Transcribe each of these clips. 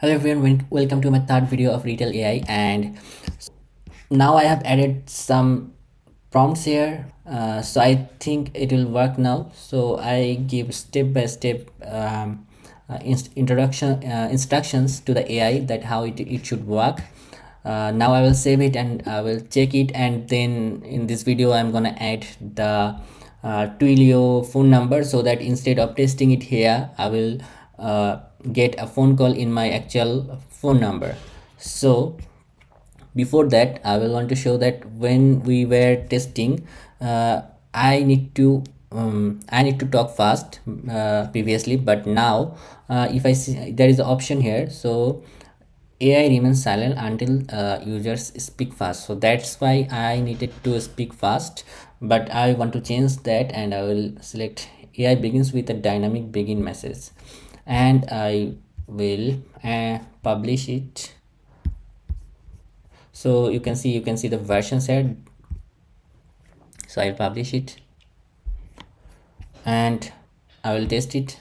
Hello everyone, welcome to my third video of Retell AI, and now I have added some prompts here, so I think it will work now. So I give step-by-step instructions to the AI that how it should work. Now I will save it and I will check it, and then in this video I'm gonna add the Twilio phone number, so that instead of testing it here I will get a phone call in my actual phone number. So before that I will want to show that when we were testing, I need to talk fast previously, but now if I see there is an option here, so AI remains silent until users speak fast. So that's why I needed to speak fast, but I want to change that, and I will select AI begins with a dynamic begin message, and I will publish it. So you can see the versions here. So I'll publish it and I will test it.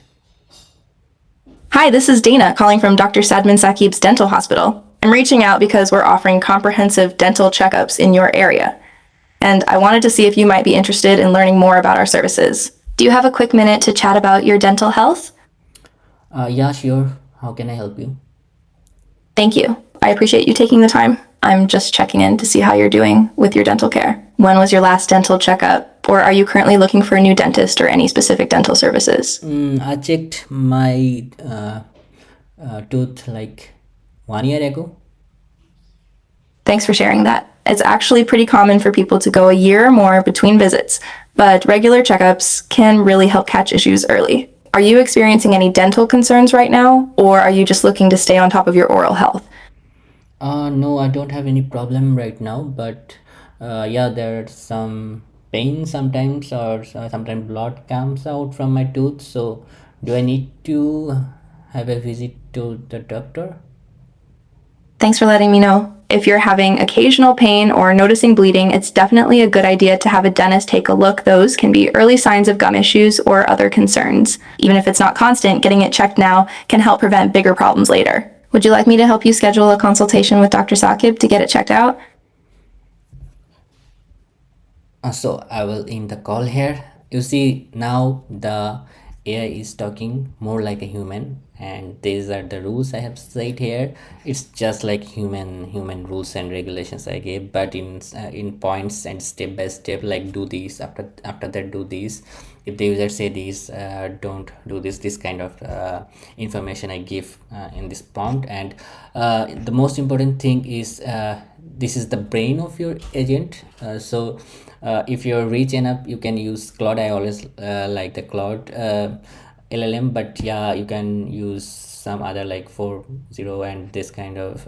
Hi, this is Dana calling from Dr. Sadman Saqib's dental hospital. I'm reaching out because we're offering comprehensive dental checkups in your area, and I wanted to see if you might be interested in learning more about our services. Do you have a quick minute to chat about your dental health? Yeah, sure. How can I help you? Thank you. I appreciate you taking the time. I'm just checking in to see how you're doing with your dental care. When was your last dental checkup? Or are you currently looking for a new dentist or any specific dental services? I checked my tooth like 1 year ago. Thanks for sharing that. It's actually pretty common for people to go a year or more between visits, but regular checkups can really help catch issues early. Are you experiencing any dental concerns right now, or are you just looking to stay on top of your oral health? No, I don't have any problem right now, but yeah, there's some pain sometimes, or sometimes blood comes out from my tooth. So do I need to have a visit to the doctor? Thanks for letting me know. If you're having occasional pain or noticing bleeding, it's definitely a good idea to have a dentist take a look. Those can be early signs of gum issues or other concerns. Even if it's not constant, getting it checked now can help prevent bigger problems later. Would you like me to help you schedule a consultation with Dr. Saqib to get it checked out? So I will end the call here. You see, now the AI is talking more like a human, and these are the rules I have said here. It's just like human rules and regulations I gave, but in points and step by step, like do this, after that do this. If the user say this, don't do this kind of information I give in this prompt. And the most important thing is this is the brain of your agent. So if you're rich enough, you can use Claude. I always like the Claude LLM, but yeah, you can use some other like 4.0 and this kind of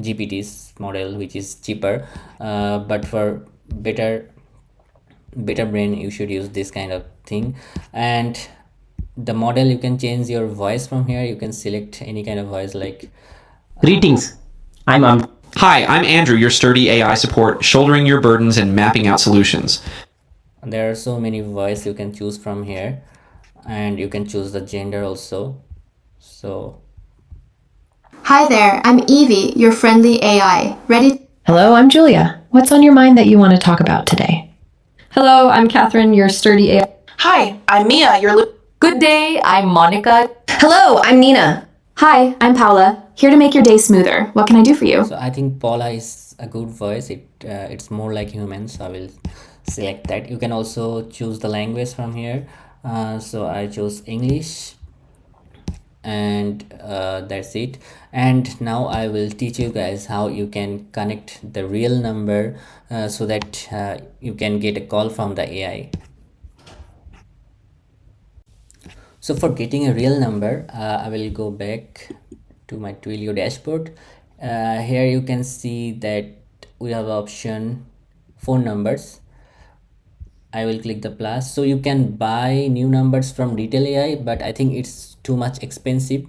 GPT's model, which is cheaper, but for better brain you should use this kind of thing. And the model, you can change your voice from here. You can select any kind of voice, like Greetings. Hi, I'm Andrew, your sturdy AI support, shouldering your burdens and mapping out solutions. there are so many voice you can choose from here, and you can choose the gender also. So Hi there, I'm Evie, your friendly AI. Ready? Hello, I'm Julia. What's on your mind that you want to talk about today? Hello, I'm Catherine, your sturdy AI. Hi, I'm Mia, your Good day, I'm Monica. Hello, I'm Nina. Hi, I'm Paula, here to make your day smoother. What can I do for you? I think Paula is a good voice. It's more like human, so I will select that. You can also choose the language from here. So I chose English, and that's it. And now I will teach you guys how you can connect the real number, so that you can get a call from the AI. So for getting a real number, I will go back to my Twilio dashboard. Here you can see that we have option phone numbers. I will click the plus. So you can buy new numbers from Retell AI, but I think it's too much expensive.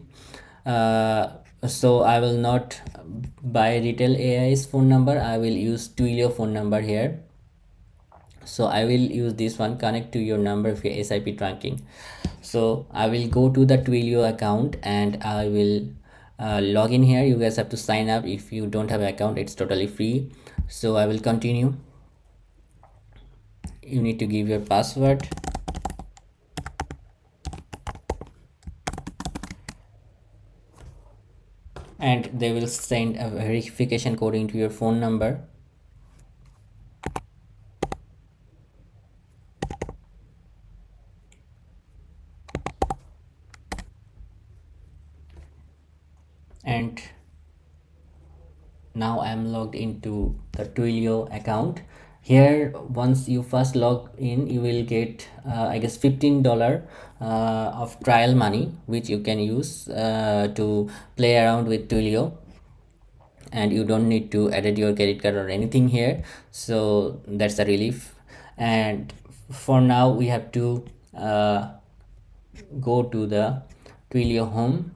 So I will not buy Retell AI's phone number. I will use Twilio phone number here. So I will use this one, connect to your number via SIP trunking. So I will go to the Twilio account and I will log in here. You guys have to sign up. If you don't have an account, it's totally free. So I will continue. You need to give your password, and they will send a verification code into your phone number. And now I'm logged into the Twilio account. Here, once you first log in, you will get I guess $15 of trial money, which you can use to play around with Twilio, and you don't need to edit your credit card or anything here. So that's a relief. And for now, we have to go to the Twilio home.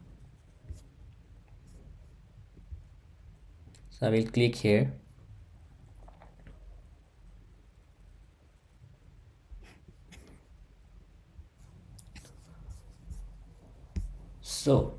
So I will click here. So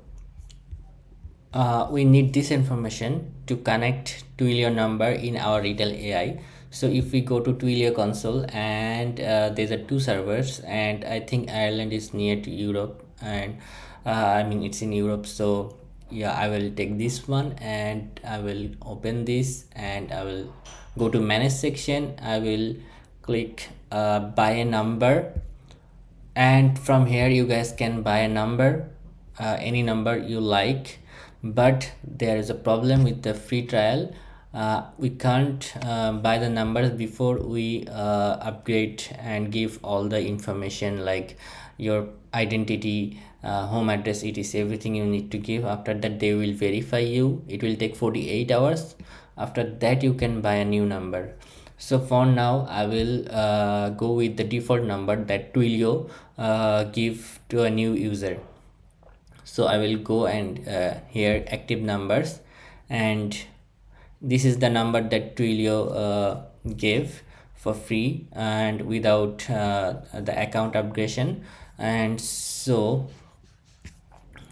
we need this information to connect Twilio number in our Retell AI. So if we go to Twilio console, and there's a two servers, and I think Ireland is near to Europe, and I mean it's in Europe. So yeah, I will take this one and I will open this, and I will go to manage section. I will click buy a number, and from here you guys can buy a number, any number you like. But there is a problem with the free trial. We can't buy the numbers before we upgrade and give all the information like your identity, home address, etc, everything you need to give. After that they will verify you. It will take 48 hours. After that you can buy a new number. So for now I will go with the default number that Twilio give to a new user. So I will go and here active numbers, and this is the number that Twilio gave for free and without the account upgradation. And so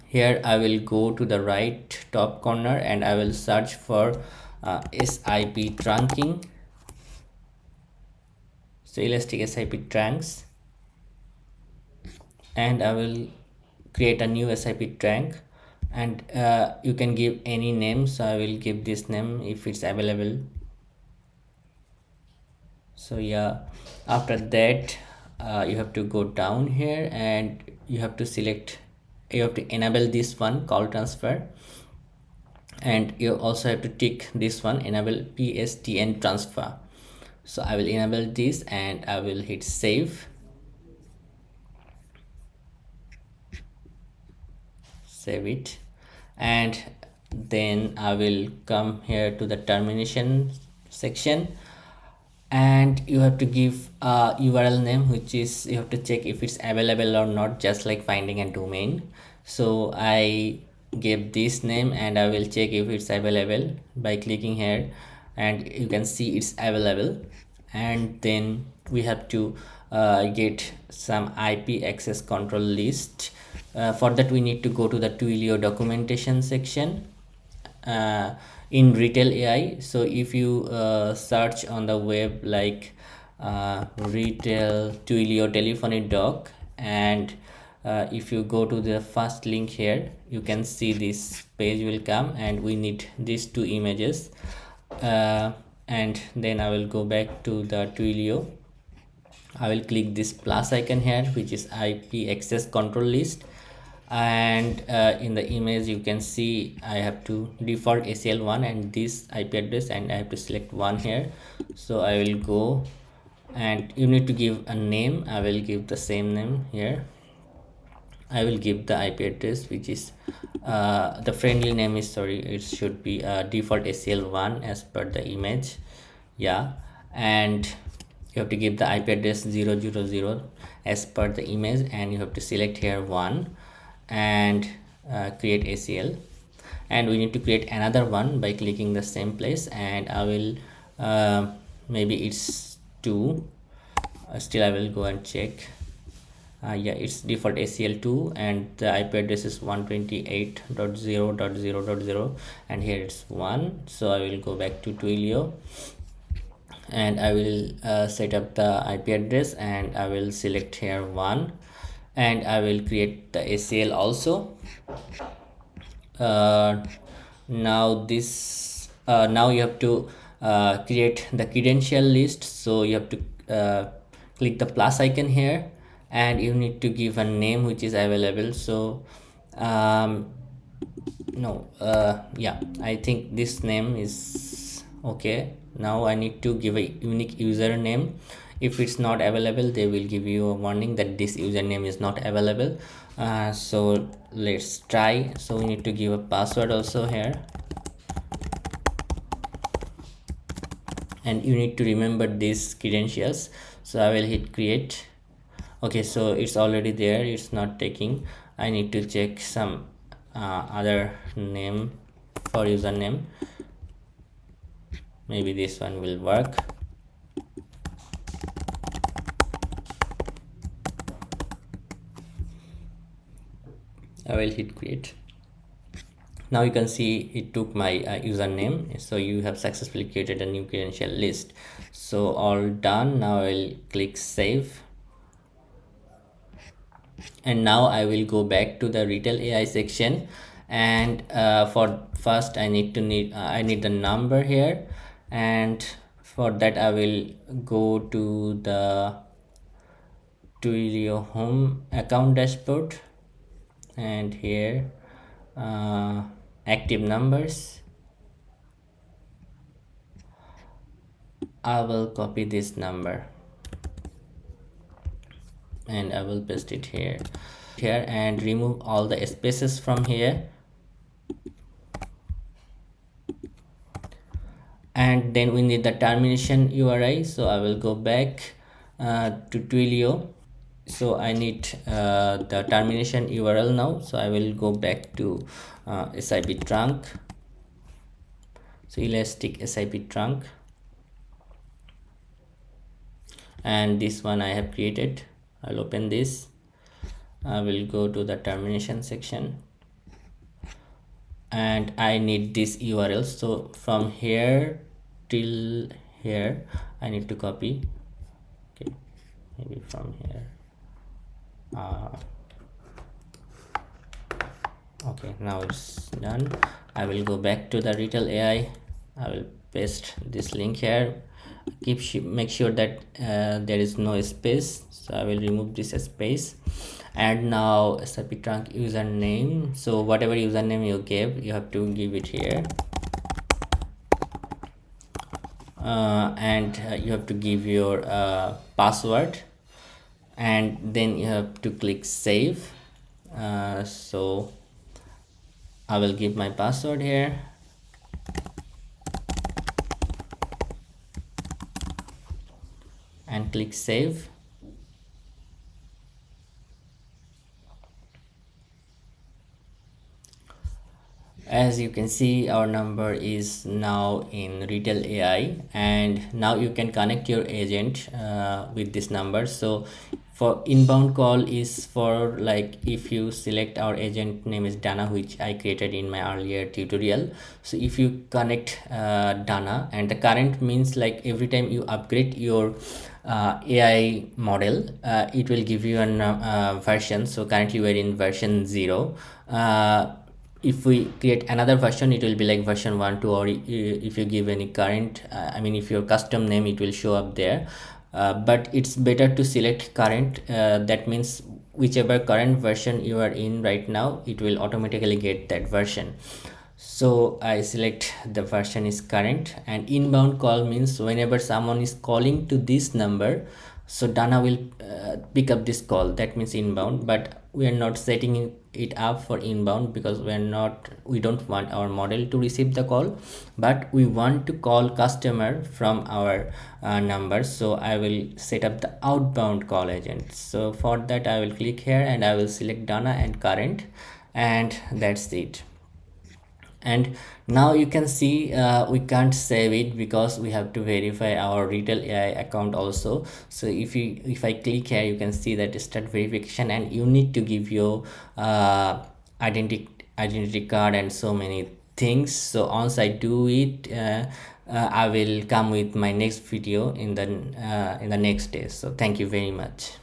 here I will go to the right top corner and I will search for SIP trunking. So elastic SIP trunks, and I will create a new SIP trunk, and you can give any name. So I will give this name if it's available. So yeah, after that you have to go down here and you have to select, you have to enable this one, call transfer, and you also have to tick this one, enable PSTN transfer. So I will enable this and I will hit save. Save it, and then I will come here to the termination section, and you have to give a URL name, which is you have to check if it's available or not, just like finding a domain. So I gave this name and I will check if it's available by clicking here, and you can see it's available. And then we have to get some IP access control list. For that we need to go to the Twilio documentation section in Retell AI. So if you search on the web like Retell Twilio telephony doc, and if you go to the first link here, you can see this page will come, and we need these two images. And then I will go back to the Twilio. I will click this plus icon here, which is IP access control list, and in the image you can see I have to default ACL1 and this IP address, and I have to select one here. So I will go, and you need to give a name. I will give the same name here. I will give the IP address, which is the friendly name is, sorry, it should be default ACL1 as per the image. Yeah, and you have to give the IP address 000 as per the image, and you have to select here one and create ACL. And we need to create another one by clicking the same place, and I will maybe it's two. Still I will go and check. yeah, it's default ACL2 and the IP address is 128.0.0.0 and here it's 1. So I will go back to Twilio and I will set up the IP address and I will select here 1 and I will create the ACL also. Now this now you have to create the credential list, so you have to click the plus icon here and you need to give a name which is available. So no yeah, I think this name is okay. Now I need to give a unique username. If it's not available, they will give you a warning that this username is not available. So let's try. So we need to give a password also here and you need to remember these credentials. So I will hit create. Okay, so it's already there, it's not taking. I need to check some other name for username. Maybe this one will work. I will hit create. Now you can see it took my username. So you have successfully created a new credential list. So all done. Now I will click save. And now I will go back to the Retell AI section and for first I need the number here, and for that I will go to the Twilio home account dashboard and here active numbers. I will copy this number and I will paste it here and remove all the spaces from here, and then we need the termination URI. So I will go back to Twilio. So I need the termination URL now. So I will go back to SIP trunk. So elastic SIP trunk, and this one I have created. I'll open this. I will go to the termination section and I need this URL. So from here till here I need to copy. Okay, maybe from here. Okay, now it's done. I will go back to the Retell AI. I will paste this link here. Make sure that there is no space. So I will remove this space. And now SIP trunk username. So whatever username you gave, you have to give it here. And you have to give your password, and then you have to click save. So I will give my password here and click save. As you can see, our number is now in Retell AI, and now you can connect your agent with this number. So for inbound call is for like if you select our agent name is Dana, which I created in my earlier tutorial. So if you connect Dana, and the current means like every time you upgrade your AI model, it will give you a version. So currently we're in version 0. If we create another version, it will be like version 1, 2, or if you give any current I mean if your custom name, it will show up there. But it's better to select current. That means whichever current version you are in right now, it will automatically get that version. So I select the version is current, and inbound call means whenever someone is calling to this number, so Dana will pick up this call. That means inbound, but we are not setting it up for inbound because we don't want our model to receive the call, but we want to call customer from our number. So I will set up the outbound call agent. So for that I will click here and I will select Dana and current, and that's it. And now you can see we can't save it because we have to verify our Retell AI account also. So if I click here, you can see that start verification, and you need to give your identity card and so many things. So once I do it, I will come with my next video in the next day. So thank you very much.